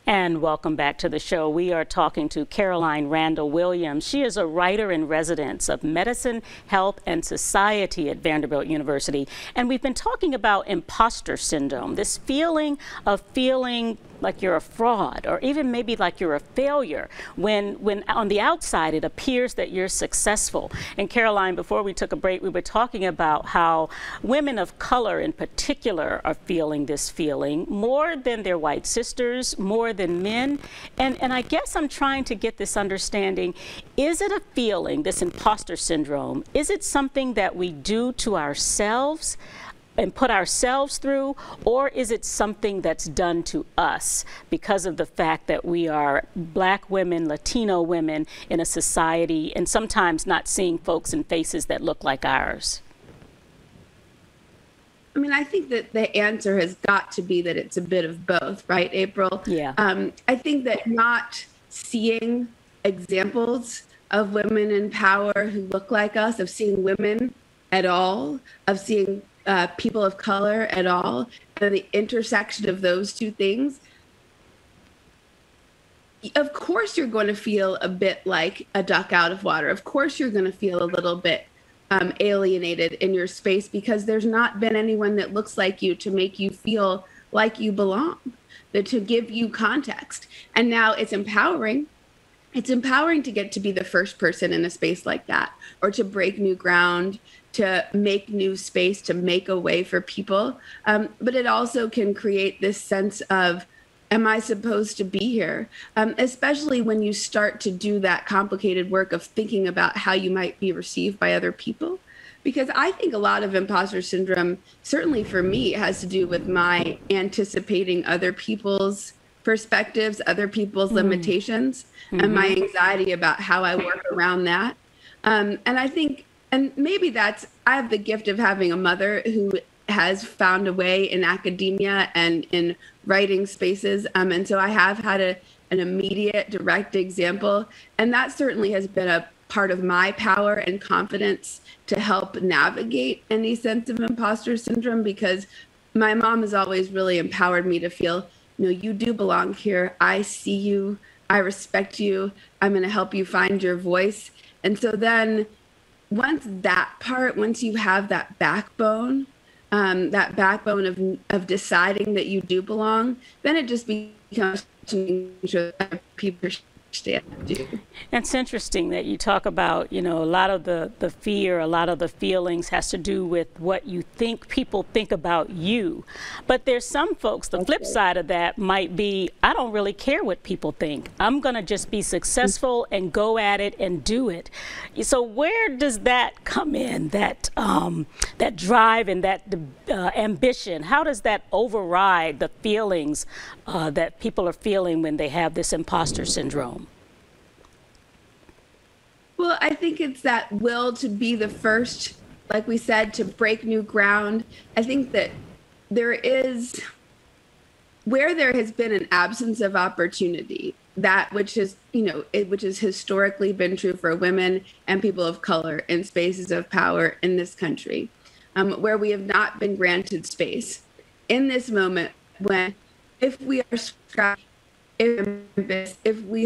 And welcome back to the show. We are talking to Caroline Randall Williams. She is a writer in residence of medicine, health, and society at Vanderbilt University. And we've been talking about imposter syndrome, this feeling of feeling like you're a fraud, or even maybe like you're a failure when on the outside it appears that you're successful. And Caroline, before we took a break, we were talking about how women of color in particular are feeling this feeling more than their white sisters, more than men. And I guess I'm trying to get this understanding. Is it a feeling, this imposter syndrome, is it something that we do to ourselves and put ourselves through, or is it something that's done to us because of the fact that we are Black women, Latino women in a society, and sometimes not seeing folks in faces that look like ours? I mean, I think that the answer has got to be that it's a bit of both, right, April? Yeah. I think that not seeing examples of women in power who look like us, of seeing women at all, of seeing people of color at all, and the intersection of those two things, of course you're going to feel a bit like a duck out of water. Of course you're going to feel a little bit alienated in your space because there's not been anyone that looks like you to make you feel like you belong, to give you context. And now it's empowering. It's empowering to get to be the first person in a space like that, or to break new ground, to make new space, to make a way for people. But it also can create this sense of, am I supposed to be here? Especially when you start to do that complicated work of thinking about how you might be received by other people. Because I think a lot of imposter syndrome, certainly for me, has to do with my anticipating other people's perspectives, other people's limitations, and my anxiety about how I work around that. And I think, and maybe that's, I have the gift of having a mother who has found a way in academia and in writing spaces. And so I have had an immediate, direct example. And that certainly has been a part of my power and confidence to help navigate any sense of imposter syndrome, because my mom has always really empowered me to feel, you know, you do belong here. I see you. I respect you. I'm going to help you find your voice. And so then once you have that backbone of deciding that you do belong, then it just becomes making sure that people understand you. It's interesting that you talk about, you know, a lot of the fear, a lot of the feelings has to do with what you think people think about you. But there's some folks, the flip side of that might be, I don't really care what people think. I'm going to just be successful and go at it and do it. So where does that come in, that drive and that ambition? How does that override the feelings that people are feeling when they have this imposter syndrome? Well, I think it's that will to be the first, like we said, to break new ground. I think that where there has been an absence of opportunity, that which is, which has historically been true for women and people of color in spaces of power in this country, where we have not been granted space. In this moment, if we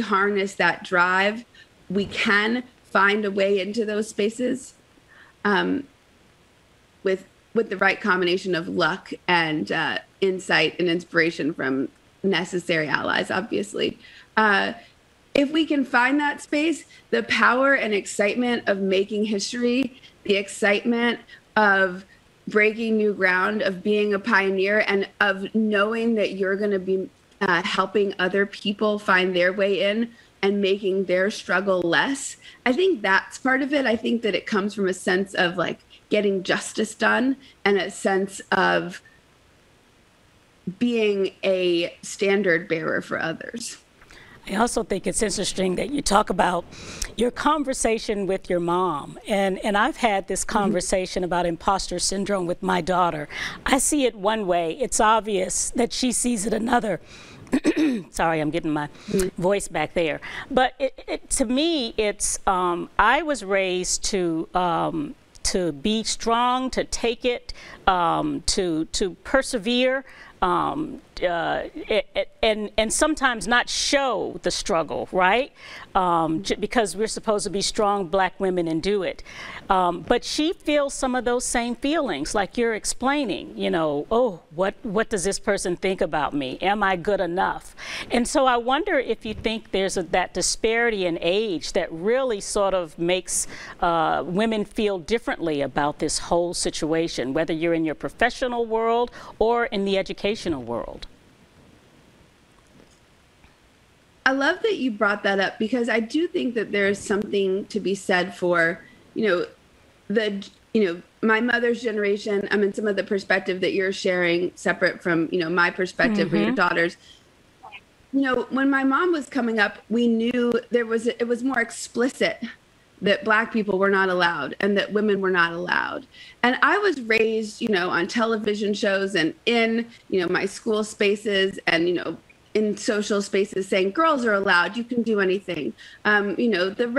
harness that drive, we can find a way into those spaces with the right combination of luck and insight and inspiration from necessary allies, obviously. If we can find that space, the power and excitement of making history, the excitement of breaking new ground, of being a pioneer, and of knowing that you're going to be helping other people find their way in and making their struggle less. I think that's part of it. I think that it comes from a sense of like getting justice done and a sense of being a standard bearer for others. I also think it's interesting that you talk about your conversation with your mom. And I've had this conversation about imposter syndrome with my daughter. I see it one way. It's obvious that she sees it another. Sorry, I'm getting my voice back there. But to me, it's I was raised to be strong, to take it, to persevere, and sometimes not show the struggle, right? Because we're supposed to be strong Black women and do it. But she feels some of those same feelings, like you're explaining, you know, oh, what does this person think about me? Am I good enough? And so I wonder if you think there's that disparity in age that really sort of makes women feel differently about this whole situation, whether you're in your professional world or in the educational world. I love that you brought that up, because I do think that there is something to be said for, my mother's generation. I mean, some of the perspective that you're sharing separate from, my perspective or your daughter's. When my mom was coming up, we knew it was more explicit that Black people were not allowed and that women were not allowed. And I was raised, on television shows and in, my school spaces and, in social spaces saying girls are allowed, you can do anything. The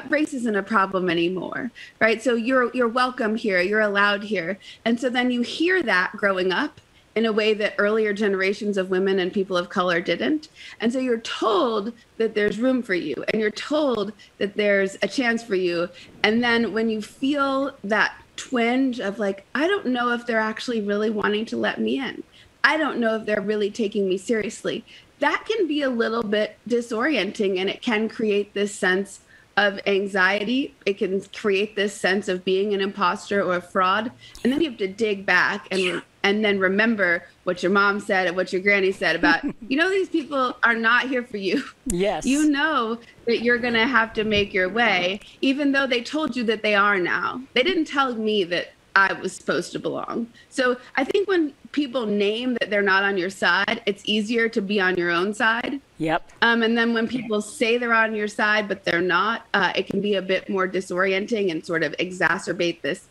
race isn't a problem anymore, right? So you're welcome here, you're allowed here. And so then you hear that growing up in a way that earlier generations of women and people of color didn't. And so you're told that there's room for you, and you're told that there's a chance for you. And then when you feel that twinge of like, I don't know if they're actually really wanting to let me in, I don't know if they're really taking me seriously, that can be a little bit disorienting, and it can create this sense of anxiety. It can create this sense of being an imposter or a fraud. And then you have to dig back and then remember what your mom said and what your granny said about, these people are not here for you. Yes. You know that you're going to have to make your way, even though they told you that they are now. They didn't tell me that I was supposed to belong. So I think when people name that they're not on your side, it's easier to be on your own side. Yep. And then when people say they're on your side, but they're not, it can be a bit more disorienting and sort of exacerbate this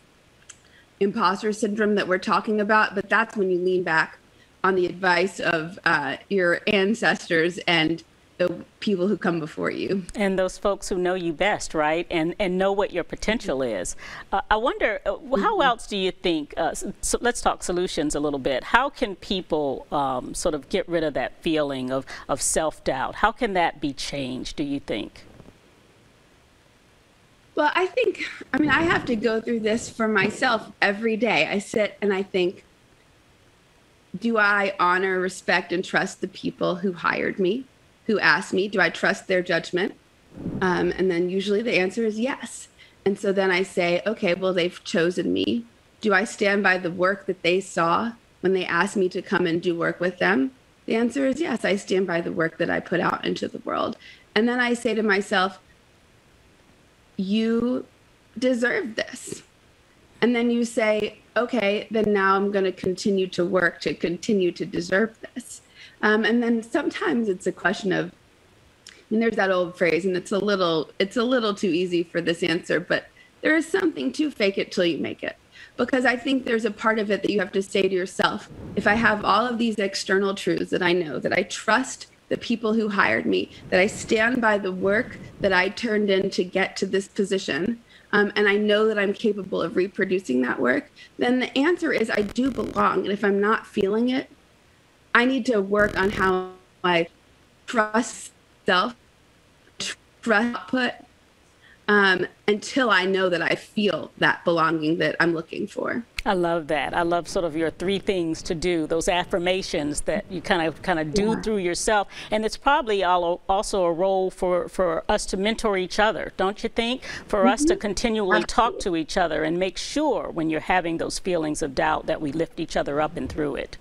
imposter syndrome that we're talking about. But that's when you lean back on the advice of your ancestors and the people who come before you. And those folks who know you best, right? And know what your potential is. I wonder, how else do you think, so let's talk solutions a little bit. How can people sort of get rid of that feeling of self-doubt? How can that be changed, do you think? Well, I have to go through this for myself every day. I sit and I think, do I honor, respect, and trust the people who hired me, who asked me? Do I trust their judgment? And then usually the answer is yes. And so then I say, okay, well, they've chosen me. Do I stand by the work that they saw when they asked me to come and do work with them? The answer is yes, I stand by the work that I put out into the world. And then I say to myself, you deserve this. And then you say, okay, then now I'm going to continue to work to continue to deserve this. And then sometimes it's a question of, there's that old phrase, and it's a little too easy for this answer, but there is something to fake it till you make it. Because I think there's a part of it that you have to say to yourself, if I have all of these external truths that I know, that I trust the people who hired me, that I stand by the work that I turned in to get to this position, and I know that I'm capable of reproducing that work, then the answer is I do belong. And if I'm not feeling it, I need to work on how I trust self, trust output, until I know that I feel that belonging that I'm looking for. I love that. I love sort of your 3 things to do, those affirmations that you kind of do through yourself. And it's probably also a role for us to mentor each other, don't you think? For us to continually talk to each other and make sure when you're having those feelings of doubt that we lift each other up and through it.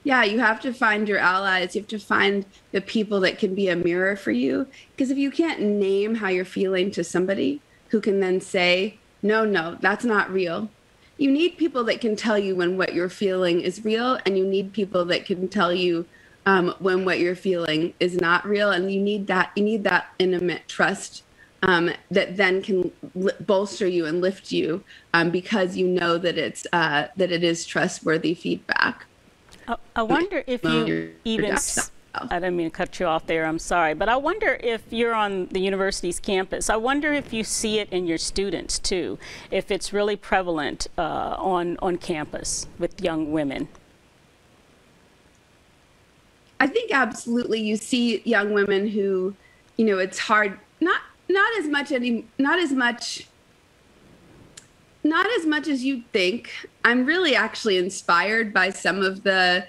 Yeah, you have to find your allies. You have to find the people that can be a mirror for you. Because if you can't name how you're feeling to somebody who can then say, no, that's not real. You need people that can tell you when what you're feeling is real, and you need people that can tell you when what you're feeling is not real. And you need that intimate trust that then can bolster you and lift you because you know that it is trustworthy feedback. I wonder if you even, I didn't mean to cut you off there, I'm sorry, but I wonder if you're on the university's campus, I wonder if you see it in your students too, if it's really prevalent on campus with young women. I think absolutely you see young women who, it's hard, not as much as you'd think. I'm really actually inspired by some of the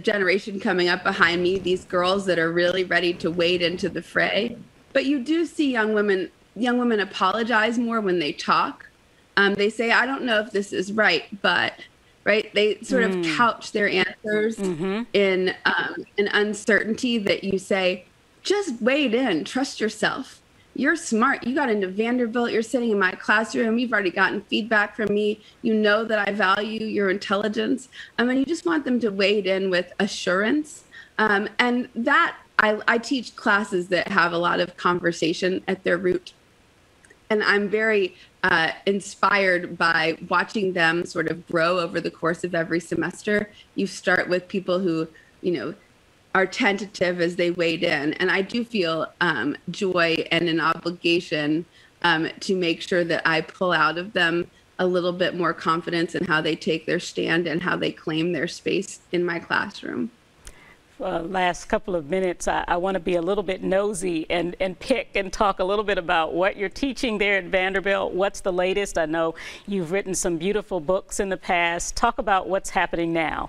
generation coming up behind me, these girls that are really ready to wade into the fray. But you do see young women apologize more when they talk. They say, I don't know if this is right, but right. They sort of couch their answers in an uncertainty that you say, just wade in, trust yourself. You're smart. You got into Vanderbilt. You're sitting in my classroom. You've already gotten feedback from me. You know that I value your intelligence. And you just want them to wade in with assurance. And that I teach classes that have a lot of conversation at their root. And I'm very inspired by watching them sort of grow over the course of every semester. You start with people who, are tentative as they wade in. And I do feel joy and an obligation to make sure that I pull out of them a little bit more confidence in how they take their stand and how they claim their space in my classroom. Last couple of minutes, I want to be a little bit nosy and pick and talk a little bit about what you're teaching there at Vanderbilt. What's the latest? I know you've written some beautiful books in the past. Talk about what's happening now.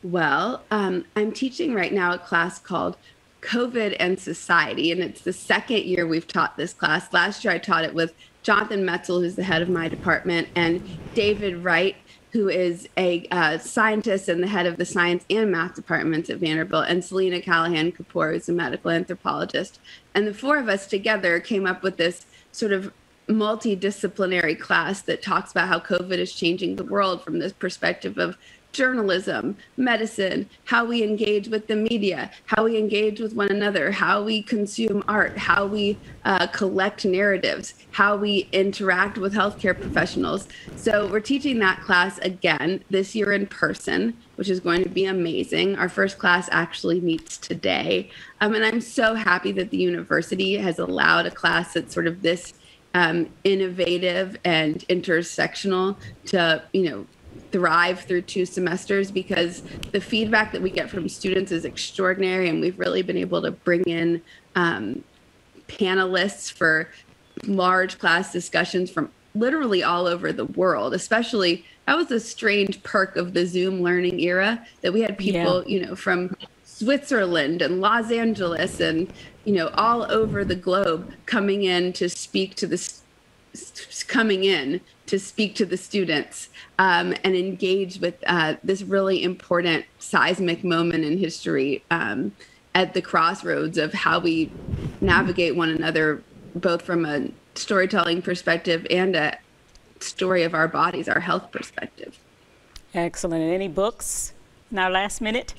Well, I'm teaching right now a class called COVID and Society, and it's the second year we've taught this class. Last year I taught it with Jonathan Metzel, who's the head of my department, and David Wright, who is a scientist and the head of the science and math departments at Vanderbilt, and Selena Callahan-Kapoor, who's a medical anthropologist. And the four of us together came up with this sort of multidisciplinary class that talks about how COVID is changing the world from this perspective of journalism, medicine, how we engage with the media, how we engage with one another, how we consume art, how we collect narratives, how we interact with healthcare professionals. So we're teaching that class again this year in person, which is going to be amazing. Our first class actually meets today. And I'm so happy that the university has allowed a class that's sort of this innovative and intersectional to, thrive through 2 semesters, because the feedback that we get from students is extraordinary. And we've really been able to bring in panelists for large class discussions from literally all over the world. Especially, that was a strange perk of the Zoom learning era, that we had people, from Switzerland and Los Angeles and, all over the globe coming in to speak to the students and engage with this really important seismic moment in history at the crossroads of how we navigate one another, both from a storytelling perspective and a story of our bodies, our health perspective. Excellent. And any books in our last minute?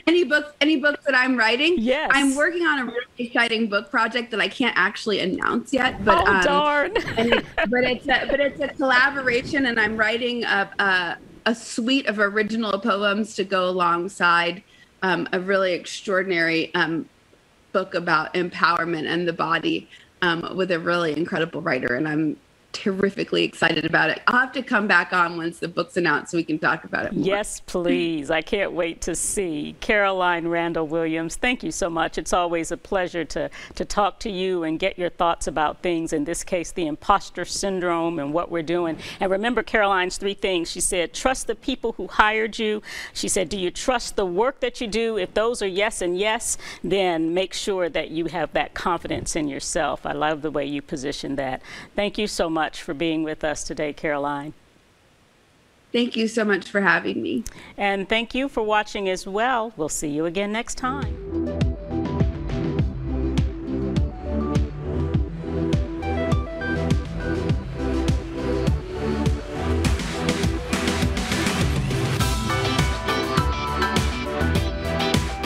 Any books that I'm writing? Yes. I'm working on a really exciting book project that I can't actually announce yet. But, darn. but it's a collaboration, and I'm writing a suite of original poems to go alongside a really extraordinary book about empowerment and the body with a really incredible writer. And I'm terrifically excited about it. I'll have to come back on once the book's announced so we can talk about it more. Yes, please. I can't wait to see. Caroline Randall Williams, thank you so much. It's always a pleasure to talk to you and get your thoughts about things, in this case, the imposter syndrome and what we're doing. And remember Caroline's 3 things. She said, trust the people who hired you. She said, do you trust the work that you do? If those are yes and yes, then make sure that you have that confidence in yourself. I love the way you position that. Thank you so much for being with us today, Caroline. Thank you so much for having me. And thank you for watching as well. We'll see you again next time.